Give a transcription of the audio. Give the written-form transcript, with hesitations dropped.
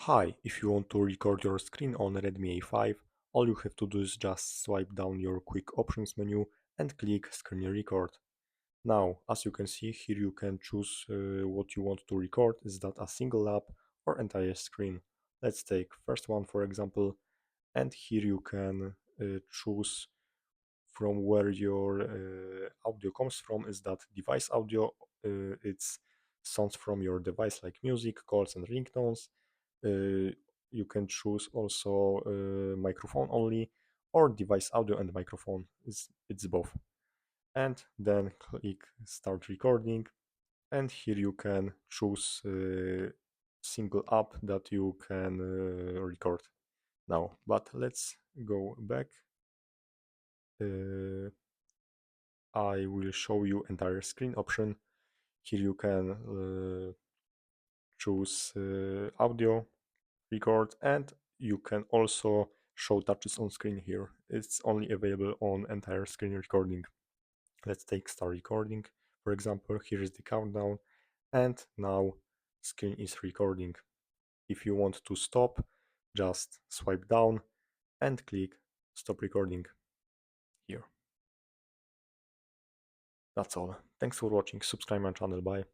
Hi, if you want to record your screen on Redmi A5, all you have to do is just swipe down your quick options menu and click screen record. Now, as you can see here, you can choose what you want to record. Is that a single app or entire screen? Let's take first one for example, and here you can choose from where your audio comes from. Is that device audio? It's sounds from your device like music, calls and ringtones. uh, you can choose also microphone only or device audio and microphone. It's both. And then click start recording, and here you can choose single app that you can record now. But let's go back. I will show you entire screen option. Here you can choose audio record, and you can also show touches on screen here. It's only available on entire screen recording. Let's take start recording. For example, here is the countdown, and now screen is recording. If you want to stop, just swipe down and click stop recording here. That's all. Thanks for watching. Subscribe my channel. Bye.